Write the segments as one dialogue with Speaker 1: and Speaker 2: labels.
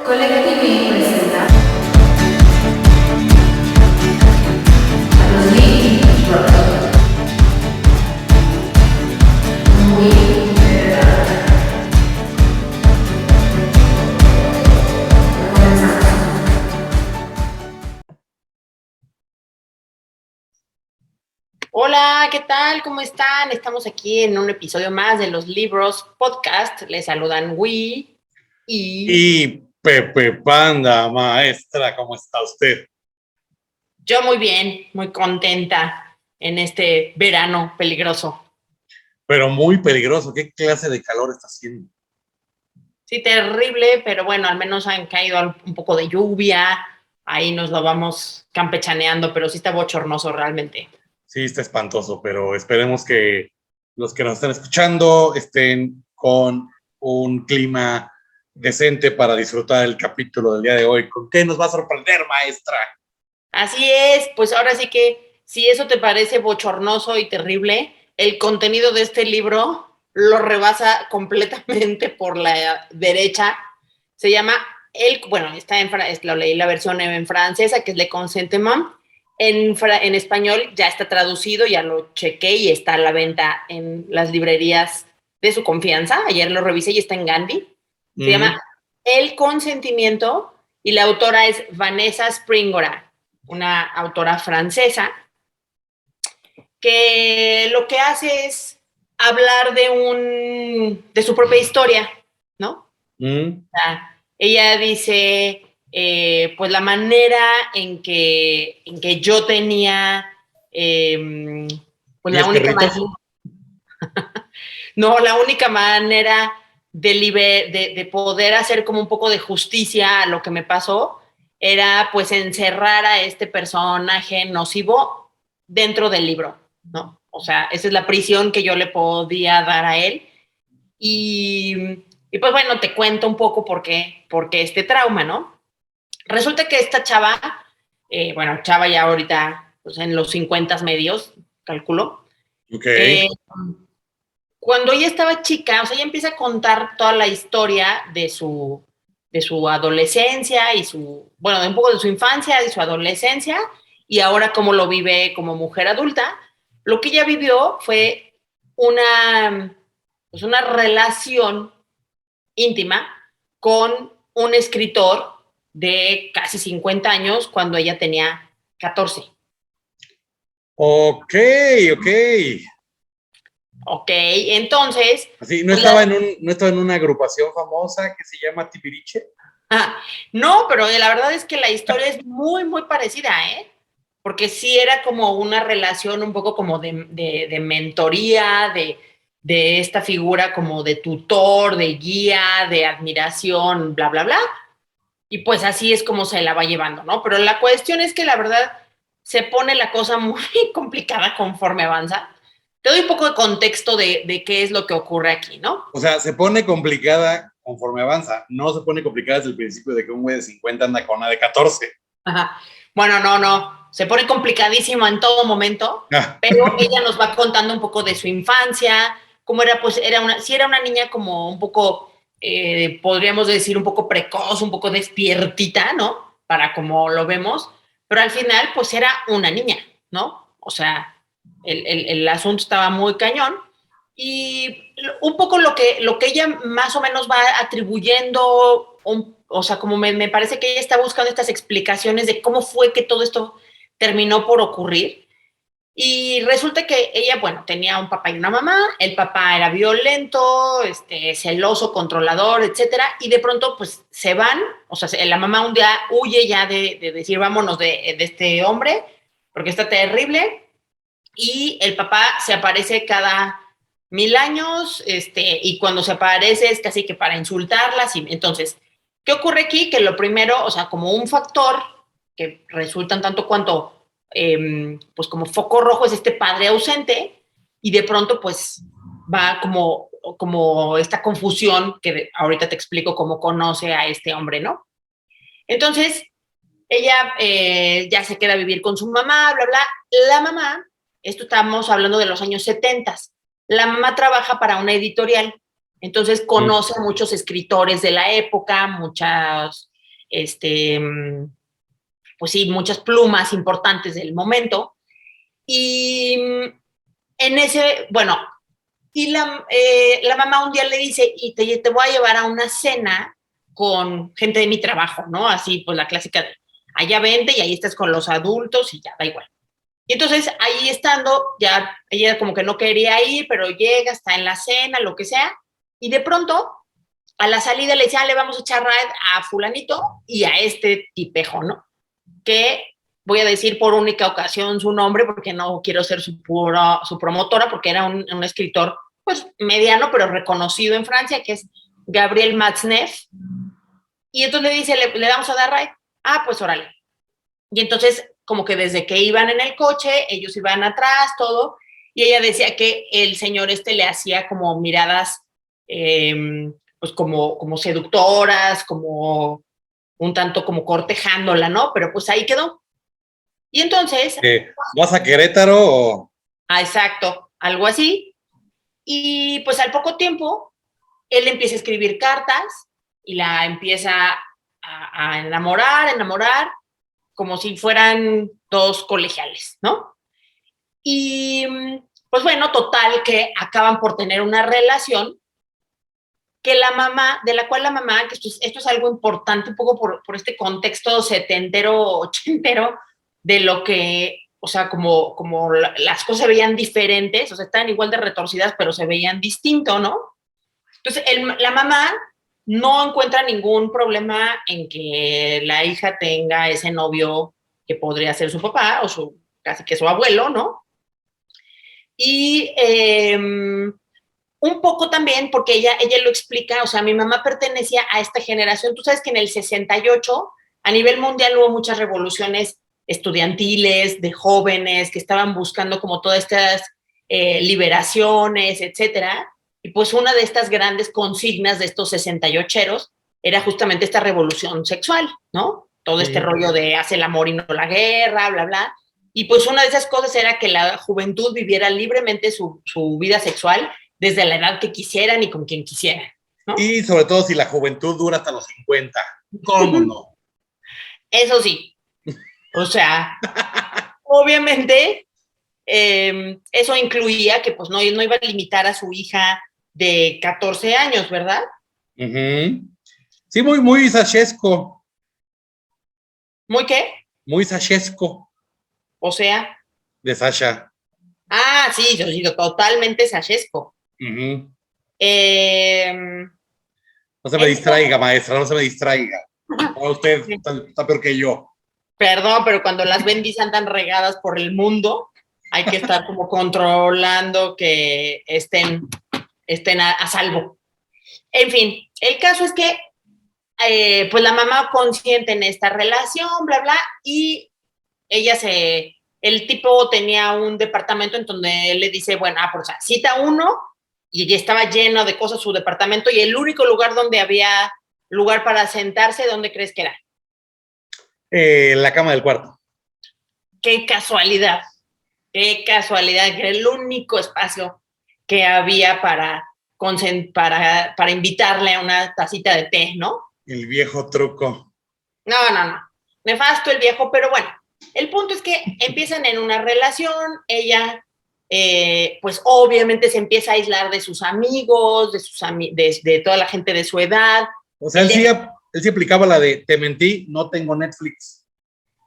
Speaker 1: Colectivi presenta a los Libros. Muy verdad.
Speaker 2: Hola, ¿qué tal? ¿Cómo están? Estamos aquí en un episodio más de los Libros Podcast. Les saludan Wii
Speaker 3: y Pepe Panda, maestra, ¿cómo está usted?
Speaker 2: Yo muy bien, muy contenta en este verano peligroso.
Speaker 3: Pero muy peligroso. ¿Qué clase de calor está haciendo?
Speaker 2: Sí, terrible, pero bueno, al menos han caído un poco de lluvia. Ahí nos lo vamos campechaneando, pero sí está bochornoso realmente.
Speaker 3: Sí, está espantoso, pero esperemos que los que nos están escuchando estén con un clima decente para disfrutar el capítulo del día de hoy. ¿Con qué nos va a sorprender, maestra?
Speaker 2: Así es, pues ahora sí que si eso te parece bochornoso y terrible, el contenido de este libro lo rebasa completamente por la derecha. Se llama lo leí la versión en francesa, que es Le Consentement. En español ya está traducido, ya lo chequé y está a la venta en las librerías de su confianza. Ayer lo revisé y está en Gandhi. Se llama El Consentimiento y la autora es Vanessa Springora, una autora francesa, que lo que hace es hablar de su propia historia, ¿no? O sea, ella dice, pues la manera en que yo tenía, pues la única manera, no, la única manera de poder hacer como un poco de justicia a lo que me pasó era pues encerrar a este personaje nocivo dentro del libro, ¿no? O sea, esa es la prisión que yo le podía dar a él. Y pues bueno, te cuento un poco por qué este trauma, ¿no? Resulta que esta chava, chava ya ahorita pues en los 50 medios, calculo.
Speaker 3: Ok.
Speaker 2: Cuando ella estaba chica, o sea, ella empieza a contar toda la historia de su adolescencia y de un poco de su infancia, de su adolescencia, y ahora cómo lo vive como mujer adulta. Lo que ella vivió fue una relación íntima con un escritor de casi 50 años cuando ella tenía 14.
Speaker 3: Ok.
Speaker 2: Ok, entonces...
Speaker 3: Así,
Speaker 2: pues
Speaker 3: ¿no estaba en una agrupación famosa que se llama Tibiriche?
Speaker 2: No, pero la verdad es que la historia es muy, muy parecida, ¿eh? Porque sí era como una relación un poco como de mentoría, de esta figura como de tutor, de guía, de admiración, bla, bla, bla. Y pues así es como se la va llevando, ¿no? Pero la cuestión es que la verdad se pone la cosa muy complicada conforme avanza. Te doy un poco de contexto de qué es lo que ocurre aquí, ¿no?
Speaker 3: O sea, se pone complicada conforme avanza. No se pone complicada desde el principio de que un güey de 50 anda con una de 14.
Speaker 2: Ajá. Bueno, no. Se pone complicadísimo en todo momento, pero ella nos va contando un poco de su infancia, cómo era, pues, sí era una niña como un poco, podríamos decir, un poco precoz, un poco despiertita, ¿no? Para como lo vemos, pero al final, pues era una niña, ¿no? O sea, el asunto estaba muy cañón. Y un poco lo que ella más o menos va atribuyendo, o sea, como me parece que ella está buscando estas explicaciones de cómo fue que todo esto terminó por ocurrir. Y resulta que ella, bueno, tenía un papá y una mamá, el papá era violento, celoso, controlador, etcétera, y de pronto pues se van, o sea, la mamá un día huye ya de decir vámonos de este hombre, porque está terrible, y el papá se aparece cada 1000 años, y cuando se aparece es casi que para insultarlas. Y entonces, ¿qué ocurre aquí? Que lo primero, o sea, como un factor que resulta un tanto cuanto, pues como foco rojo es este padre ausente, y de pronto pues va como esta confusión que ahorita te explico cómo conoce a este hombre, ¿no? Entonces, ella ya se queda a vivir con su mamá, bla, bla. La mamá, esto estamos hablando de los años 70, la mamá trabaja para una editorial, entonces conoce a muchos escritores de la época, muchas pues sí, muchas plumas importantes del momento. Y en ese, bueno, y la mamá un día le dice, y te voy a llevar a una cena con gente de mi trabajo, ¿no? Así, pues la clásica de, allá vente y ahí estás con los adultos y ya, da igual. Y entonces ahí estando, ya ella como que no quería ir, pero llega, está en la cena, lo que sea, y de pronto a la salida le dice, le vamos a echar ride a fulanito y a este tipejo, ¿no? Que voy a decir por única ocasión su nombre porque no quiero ser su promotora, porque era un escritor pues mediano, pero reconocido en Francia, que es Gabriel Matzneff. Y entonces le dice, ¿le vamos a dar ride? Pues órale. Y entonces, como que desde que iban en el coche, ellos iban atrás, todo, y ella decía que el señor le hacía como miradas, pues como seductoras, como un tanto como cortejándola, ¿no? Pero pues ahí quedó. Y entonces...
Speaker 3: ¿Vas a Querétaro o...?
Speaker 2: Exacto, algo así. Y pues al poco tiempo, él empieza a escribir cartas y la empieza a enamorar, como si fueran dos colegiales, ¿no? Y pues bueno, total que acaban por tener una relación que de la cual la mamá, que esto es algo importante un poco por este contexto setentero, ochentero, de lo que, o sea, como las cosas se veían diferentes, o sea, estaban igual de retorcidas, pero se veían distinto, ¿no? Entonces, la mamá no encuentra ningún problema en que la hija tenga ese novio que podría ser su papá o casi que su abuelo, ¿no? Y un poco también porque ella lo explica, o sea, mi mamá pertenecía a esta generación. Tú sabes que en el 68 a nivel mundial hubo muchas revoluciones estudiantiles, de jóvenes que estaban buscando como todas estas liberaciones, etcétera. Y pues una de estas grandes consignas de estos 68eros era justamente esta revolución sexual, ¿no? Todo este rollo de hace el amor y no la guerra, bla, bla. Y pues una de esas cosas era que la juventud viviera libremente su vida sexual desde la edad que quisieran y con quien quisieran, ¿no?
Speaker 3: Y sobre todo si la juventud dura hasta los 50. ¿Cómo no?
Speaker 2: Eso sí. O sea, obviamente eso incluía que pues no iba a limitar a su hija de 14 años, ¿verdad?
Speaker 3: Sí, muy sachesco.
Speaker 2: ¿Muy qué?
Speaker 3: Muy sachesco.
Speaker 2: O sea.
Speaker 3: De Sasha.
Speaker 2: Sí, yo digo totalmente sachesco.
Speaker 3: No se me distraiga, maestra, no se me distraiga. Ahora usted está peor que yo.
Speaker 2: Perdón, pero cuando las bendis andan regadas por el mundo, hay que estar como controlando que estén a salvo. En fin, el caso es que pues la mamá consiente en esta relación, bla, bla, y el tipo tenía un departamento en donde él le dice, bueno, pues cita uno, y ya estaba lleno de cosas su departamento, y el único lugar donde había lugar para sentarse, ¿dónde crees que era?
Speaker 3: La cama del cuarto.
Speaker 2: Qué casualidad, que era el único espacio que había para invitarle a una tacita de té, ¿no?
Speaker 3: El viejo truco.
Speaker 2: No. Nefasto el viejo, pero bueno, el punto es que empiezan en una relación, ella pues obviamente se empieza a aislar de sus amigos, de toda la gente de su edad.
Speaker 3: O sea, él sí aplicaba la de te mentí, no tengo Netflix.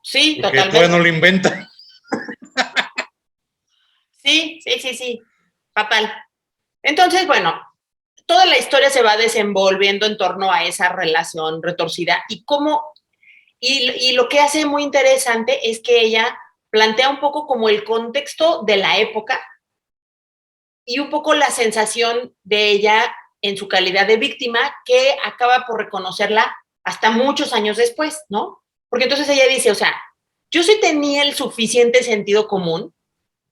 Speaker 2: Sí,
Speaker 3: porque
Speaker 2: totalmente.
Speaker 3: todavía no lo inventa.
Speaker 2: Sí, fatal. Entonces, bueno, toda la historia se va desenvolviendo en torno a esa relación retorcida y lo que hace muy interesante es que ella plantea un poco como el contexto de la época y un poco la sensación de ella en su calidad de víctima que acaba por reconocerla hasta muchos años después, ¿no? Porque entonces ella dice, o sea, yo sí tenía el suficiente sentido común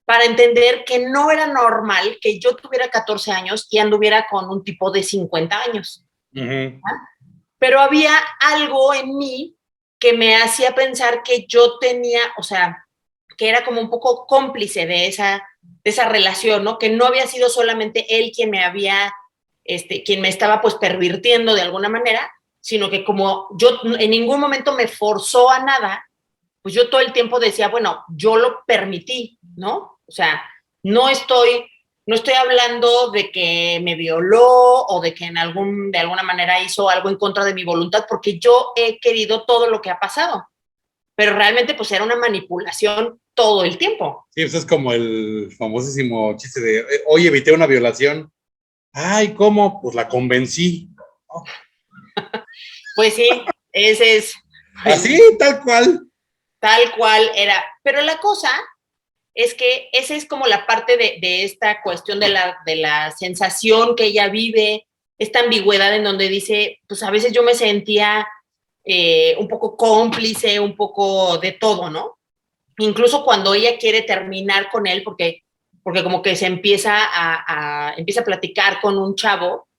Speaker 2: para entender que no era normal que yo tuviera 14 años y anduviera con un tipo de 50 años. Pero había algo en mí que me hacía pensar que yo tenía, o sea, que era como un poco cómplice de esa relación, ¿no? Que no había sido solamente él quien me estaba pues pervirtiendo de alguna manera, sino que como yo en ningún momento me forzó a nada, pues yo todo el tiempo decía, bueno, yo lo permití, ¿no? O sea, no estoy hablando de que me violó o de que de alguna manera hizo algo en contra de mi voluntad, porque yo he querido todo lo que ha pasado. Pero realmente pues era una manipulación todo el tiempo.
Speaker 3: Sí, eso es como el famosísimo chiste de, oye, evité una violación. Ay, ¿cómo? Pues la convencí. Oh.
Speaker 2: Pues sí, ese es...
Speaker 3: Así, tal cual.
Speaker 2: Tal cual era. Pero la cosa es que esa es como la parte de esta cuestión de la sensación que ella vive, esta ambigüedad en donde dice, pues a veces yo me sentía un poco cómplice, un poco de todo, ¿no? Incluso cuando ella quiere terminar con él, porque como que se empieza a platicar con un chavo,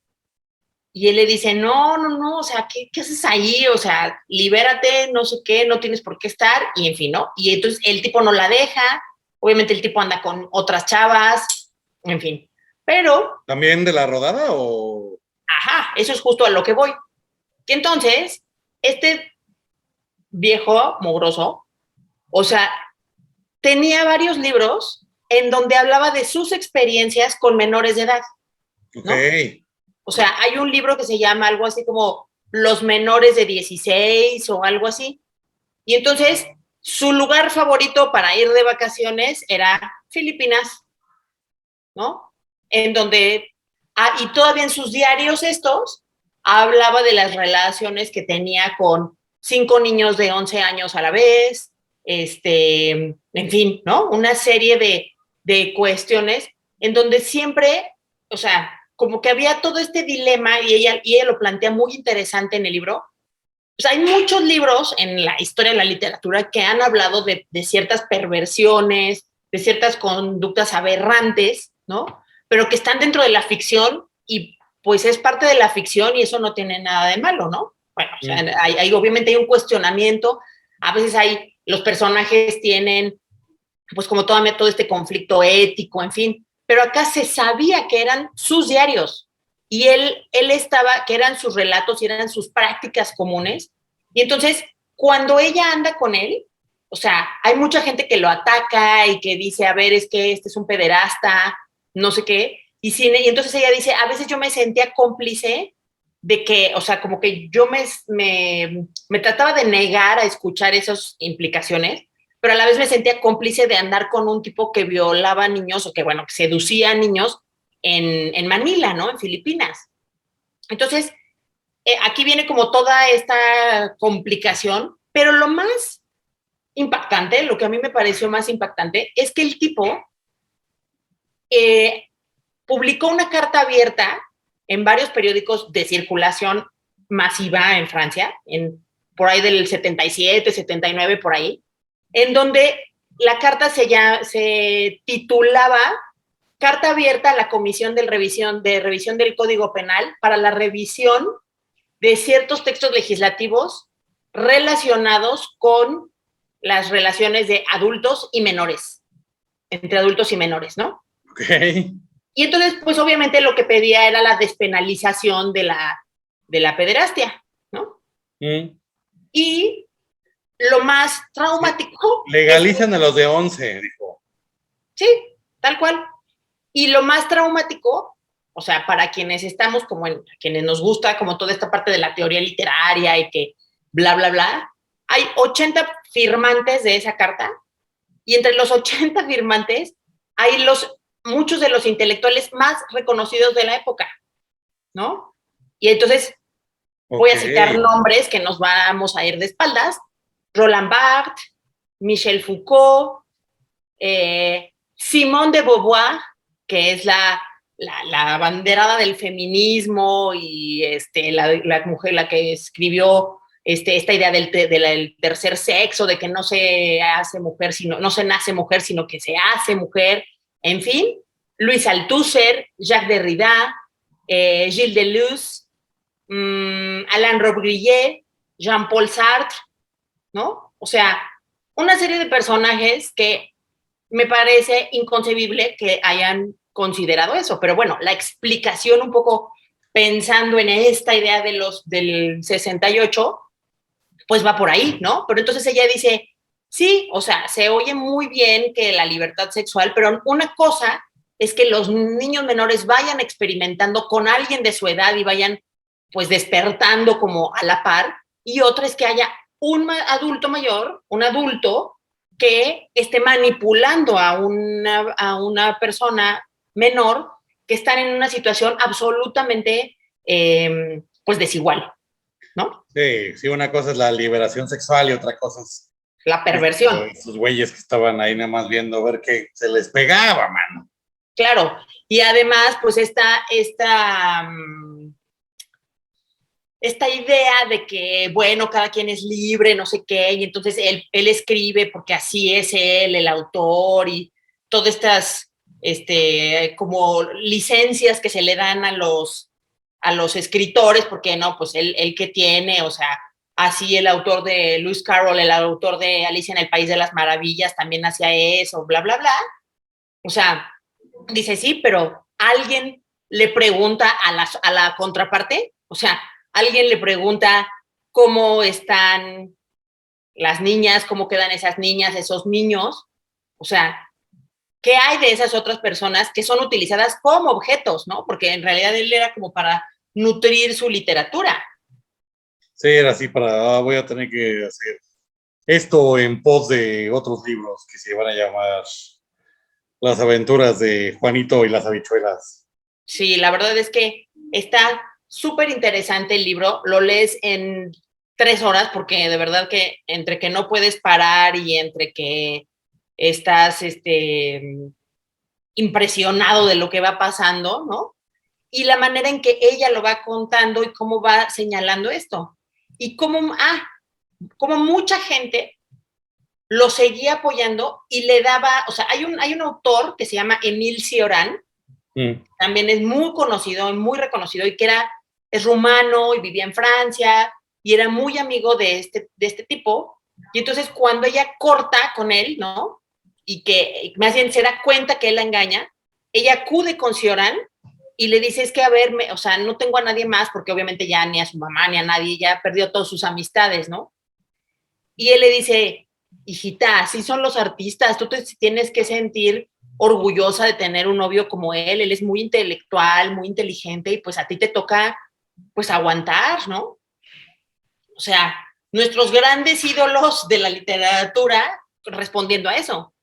Speaker 2: y él le dice, no, o sea, ¿qué haces ahí? O sea, libérate, no sé qué, no tienes por qué estar, y en fin, ¿no? Y entonces el tipo no la deja, obviamente el tipo anda con otras chavas, en fin. Pero,
Speaker 3: ¿También de la rodada o...?
Speaker 2: ajá, eso es justo a lo que voy. Que entonces, este viejo mugroso, o sea, tenía varios libros en donde hablaba de sus experiencias con menores de edad, ¿no?
Speaker 3: Ok.
Speaker 2: O sea, hay un libro que se llama algo así como Los menores de 16 o algo así. Y entonces, su lugar favorito para ir de vacaciones era Filipinas, ¿no? En donde, y todavía en sus diarios estos, hablaba de las relaciones que tenía con 5 niños de 11 años a la vez, en fin, ¿no? Una serie de cuestiones en donde siempre, o sea, como que había todo este dilema y ella lo plantea muy interesante en el libro. Pues hay muchos libros en la historia de la literatura que han hablado de ciertas perversiones, de ciertas conductas aberrantes, ¿no? Pero que están dentro de la ficción y pues es parte de la ficción y eso no tiene nada de malo, ¿no? Bueno, o sea, obviamente hay un cuestionamiento, a veces los personajes tienen pues como todo este conflicto ético, en fin, pero acá se sabía que eran sus diarios y él estaba, que eran sus relatos y eran sus prácticas comunes, y entonces cuando ella anda con él, o sea, hay mucha gente que lo ataca y que dice, a ver, es que este es un pederasta, no sé qué, y entonces ella dice, a veces yo me sentía cómplice de que, o sea, como que yo me trataba de negar a escuchar esas implicaciones, pero a la vez me sentía cómplice de andar con un tipo que violaba niños o que, bueno, que seducía a niños en Manila, ¿no? En Filipinas. Entonces, aquí viene como toda esta complicación, pero lo más impactante, lo que a mí me pareció más impactante, es que el tipo publicó una carta abierta en varios periódicos de circulación masiva en Francia, por ahí del 77, 79, por ahí, en donde la carta se titulaba Carta abierta a la Comisión de Revisión del Código Penal para la revisión de ciertos textos legislativos relacionados con las relaciones de adultos y menores, entre adultos y menores, ¿no?
Speaker 3: Ok.
Speaker 2: Y entonces, pues obviamente lo que pedía era la despenalización de la pederastia, ¿no? Y lo más traumático...
Speaker 3: Legalizan a los de 11, dijo.
Speaker 2: Sí, tal cual. Y lo más traumático, o sea, para quienes estamos quienes nos gusta como toda esta parte de la teoría literaria y que bla, bla, bla, hay 80 firmantes de esa carta y entre los 80 firmantes hay muchos de los intelectuales más reconocidos de la época, ¿no? Y entonces voy a citar nombres que nos vamos a ir de espaldas: Roland Barthes, Michel Foucault, Simone de Beauvoir, que es la banderada del feminismo y la mujer, la que escribió esta idea del tercer sexo, de que no se hace mujer, no se nace mujer, sino que se hace mujer, en fin, Louis Althusser, Jacques Derrida, Gilles Deleuze, Alain Robbe-Grillet, Jean-Paul Sartre, ¿no? O sea, una serie de personajes que me parece inconcebible que hayan considerado eso, pero bueno, la explicación un poco pensando en esta idea del 68, pues va por ahí, ¿no? Pero entonces ella dice, sí, o sea, se oye muy bien que la libertad sexual, pero una cosa es que los niños menores vayan experimentando con alguien de su edad y vayan pues despertando como a la par, y otra es que haya un adulto mayor, un adulto que esté manipulando a una persona menor que están en una situación absolutamente pues desigual, ¿no?
Speaker 3: Sí, sí, una cosa es la liberación sexual y otra cosa es
Speaker 2: La perversión.
Speaker 3: esos güeyes que estaban ahí nada más viendo a ver qué se les pegaba, mano.
Speaker 2: Claro, y además, pues esta idea de que, bueno, cada quien es libre, no sé qué, y entonces él escribe porque así es él, el autor, y todas estas, como licencias que se le dan a los escritores, porque no, pues él que tiene, o sea, así el autor de Lewis Carroll, el autor de Alicia en el País de las Maravillas, también hacía eso, bla, bla, bla. O sea, dice, sí, pero alguien le pregunta a la contraparte, o sea, alguien le pregunta cómo están las niñas, cómo quedan esas niñas, esos niños, o sea, ¿qué hay de esas otras personas que son utilizadas como objetos, ¿no? Porque en realidad él era como para nutrir su literatura.
Speaker 3: Sí, era así para, voy a tener que hacer esto en pos de otros libros que se van a llamar Las aventuras de Juanito y las habichuelas.
Speaker 2: Sí, la verdad es que está súper interesante el libro, lo lees en 3 horas porque de verdad que entre que no puedes parar y entre que estás impresionado de lo que va pasando, ¿no? Y la manera en que ella lo va contando y cómo va señalando esto. Y como mucha gente lo seguía apoyando y le daba, o sea, hay un autor que se llama Emile Cioran, también es muy conocido y muy reconocido, y que es rumano y vivía en Francia y era muy amigo de este tipo. Y entonces cuando ella corta con él, ¿no? Y que más bien se da cuenta que él la engaña, ella acude con Cioran y le dice, es que a ver, o sea, no tengo a nadie más, porque obviamente ya ni a su mamá ni a nadie, ya perdió todas sus amistades, ¿no? Y él le dice, hijita, así son los artistas, tú te tienes que sentir orgullosa de tener un novio como él es muy intelectual, muy inteligente, y pues a ti te toca, pues, aguantar, ¿no? O sea, nuestros grandes ídolos de la literatura respondiendo a eso.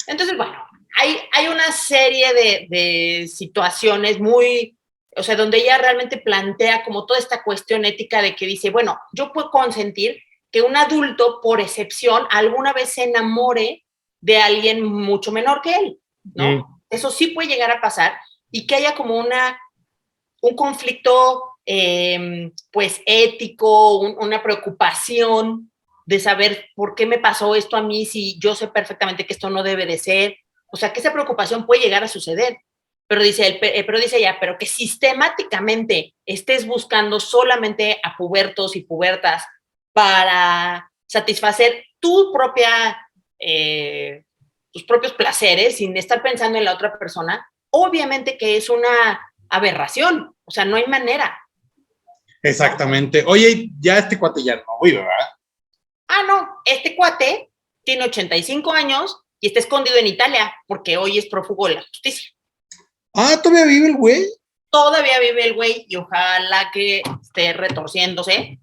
Speaker 2: Entonces, bueno, hay una serie de situaciones muy, o sea, donde ella realmente plantea como toda esta cuestión ética de que dice, bueno, yo puedo consentir que un adulto, por excepción, alguna vez se enamore de alguien mucho menor que él, ¿no? Eso sí puede llegar a pasar, y que haya como un conflicto, pues, ético, una preocupación de saber por qué me pasó esto a mí si yo sé perfectamente que esto no debe de ser. O sea, que esa preocupación puede llegar a suceder. Pero dice ella, pero que sistemáticamente estés buscando solamente a pubertos y pubertas para satisfacer tus propios placeres sin estar pensando en la otra persona, obviamente que es una aberración. O sea, no hay manera.
Speaker 3: Exactamente. Oye, ya este cuate ya no vive, ¿verdad?
Speaker 2: No, este cuate tiene 85 años y está escondido en Italia porque hoy es prófugo de la justicia.
Speaker 3: ¿Todavía vive el güey?
Speaker 2: Todavía vive el güey y ojalá que esté retorciéndose,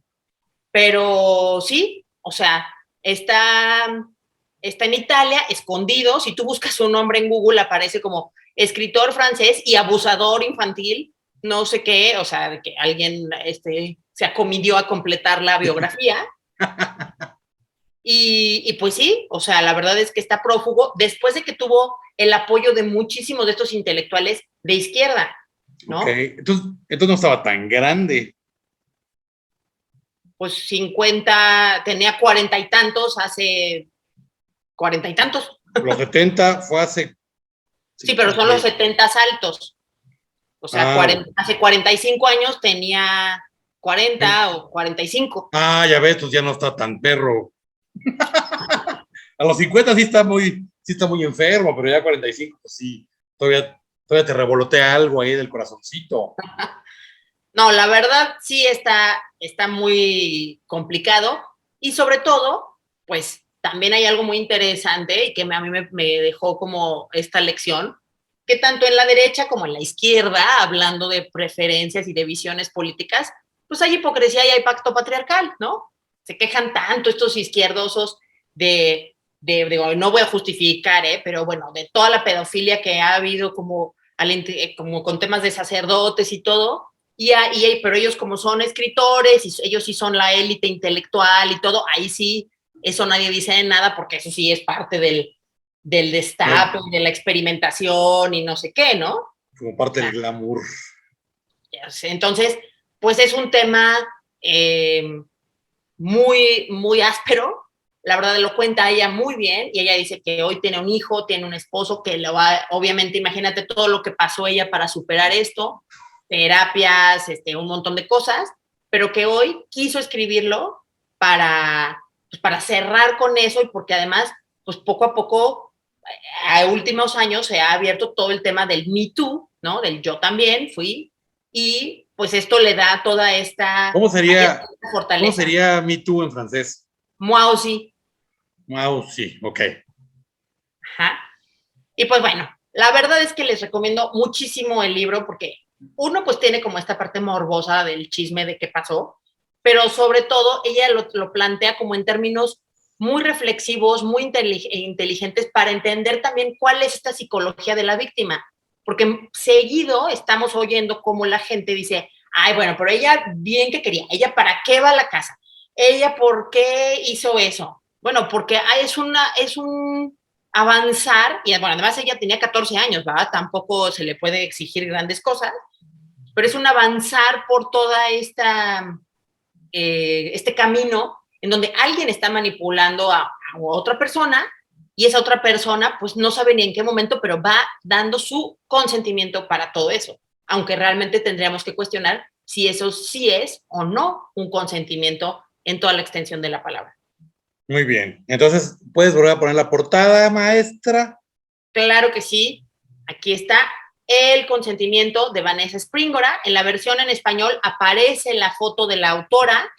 Speaker 2: pero sí, o sea, está en Italia, escondido. Si tú buscas su nombre en Google, aparece como escritor francés y abusador infantil, no sé qué, o sea, de que alguien se acomidió a completar la biografía. Y pues sí, o sea, la verdad es que está prófugo después de que tuvo el apoyo de muchísimos de estos intelectuales de izquierda, ¿no?
Speaker 3: Okay. Entonces no estaba tan grande.
Speaker 2: Pues 50, tenía 40 y tantos, hace 40 y tantos.
Speaker 3: Los 70 fue hace...
Speaker 2: Sí, pero son los 70 altos. O sea, hace 45 años tenía 40 o 45.
Speaker 3: Ya ves, pues ya no está tan perro. A los 50 sí está muy enfermo, pero ya 45, pues sí, todavía te revolotea algo ahí del corazoncito.
Speaker 2: No, la verdad sí está muy complicado y sobre todo, pues también hay algo muy interesante y que a mí me dejó como esta lección, que tanto en la derecha como en la izquierda, hablando de preferencias y de visiones políticas, pues hay hipocresía y hay pacto patriarcal, ¿no? Se quejan tanto estos izquierdosos digo, no voy a justificar, pero bueno, de toda la pedofilia que ha habido como con temas de sacerdotes y todo, pero ellos como son escritores y ellos sí son la élite intelectual y todo, ahí sí, eso nadie dice nada porque eso sí es parte del destape, de la experimentación y no sé qué, ¿no?
Speaker 3: Como parte del glamour.
Speaker 2: Entonces, pues es un tema muy, muy áspero. La verdad lo cuenta ella muy bien y ella dice que hoy tiene un hijo, tiene un esposo que lo va, obviamente imagínate todo lo que pasó ella para superar esto, terapias, un montón de cosas, pero que hoy quiso escribirlo para cerrar con eso y porque además, pues poco a poco, a últimos años se ha abierto todo el tema del Me Too, ¿no? Del yo también fui, y pues esto le da toda esta
Speaker 3: fortaleza. ¿Cómo sería Me Too en francés?
Speaker 2: Moi aussi.
Speaker 3: Wow, sí, ok.
Speaker 2: Ajá. Y pues bueno, la verdad es que les recomiendo muchísimo el libro porque uno pues tiene como esta parte morbosa del chisme de qué pasó, pero sobre todo ella lo plantea como en términos muy reflexivos, muy inteligentes para entender también cuál es esta psicología de la víctima. Porque seguido estamos oyendo cómo la gente dice, ay, bueno, pero ella bien que quería, ella para qué va a la casa, ella por qué hizo eso. Bueno, porque es un avanzar, y bueno, además ella tenía 14 años, ¿verdad? Tampoco se le puede exigir grandes cosas, pero es un avanzar por toda este camino en donde alguien está manipulando a otra persona y esa otra persona pues no sabe ni en qué momento, pero va dando su consentimiento para todo eso, aunque realmente tendríamos que cuestionar si eso sí es o no un consentimiento en toda la extensión de la palabra.
Speaker 3: Muy bien. Entonces, ¿puedes volver a poner la portada, maestra?
Speaker 2: Claro que sí. Aquí está El consentimiento de Vanessa Springora. En la versión en español aparece la foto de la autora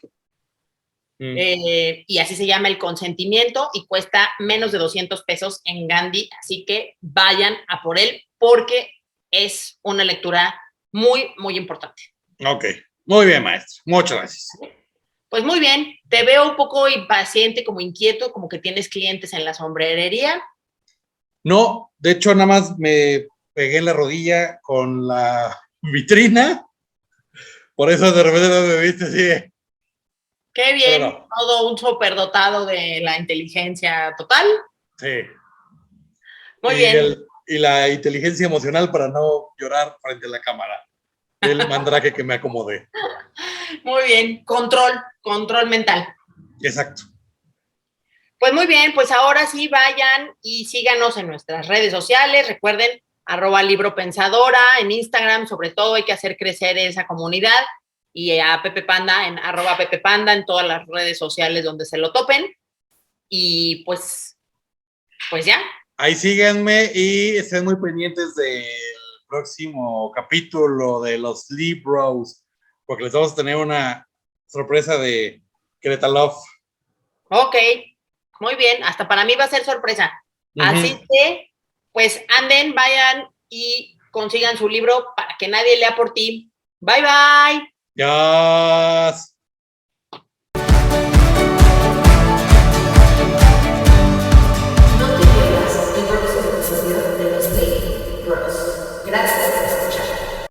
Speaker 2: y así se llama El consentimiento y cuesta menos de 200 pesos en Gandhi. Así que vayan a por él porque es una lectura muy, muy importante.
Speaker 3: Ok. Muy bien, maestra. Muchas gracias.
Speaker 2: Pues muy bien, te veo un poco impaciente, como inquieto, como que tienes clientes en la sombrerería.
Speaker 3: No, de hecho, nada más me pegué en la rodilla con la vitrina. Por eso de repente no me viste así.
Speaker 2: Qué bien, no. Todo un superdotado de la inteligencia total.
Speaker 3: Sí.
Speaker 2: Muy bien.
Speaker 3: Y la inteligencia emocional para no llorar frente a la cámara. El mandrake que me acomodé.
Speaker 2: Muy bien, control mental.
Speaker 3: Exacto.
Speaker 2: Pues muy bien, pues ahora sí vayan y síganos en nuestras redes sociales. Recuerden, @libropensadora en Instagram, sobre todo hay que hacer crecer esa comunidad. Y a Pepe Panda en @PepePanda en todas las redes sociales donde se lo topen. Y pues ya.
Speaker 3: Ahí síganme y estén muy pendientes del próximo capítulo de los Libros, porque les vamos a tener una sorpresa de Greta Love.
Speaker 2: Ok, muy bien, hasta para mí va a ser sorpresa. Así que, pues anden, vayan y consigan su libro para que nadie lea por ti. Bye, bye.
Speaker 3: Yes.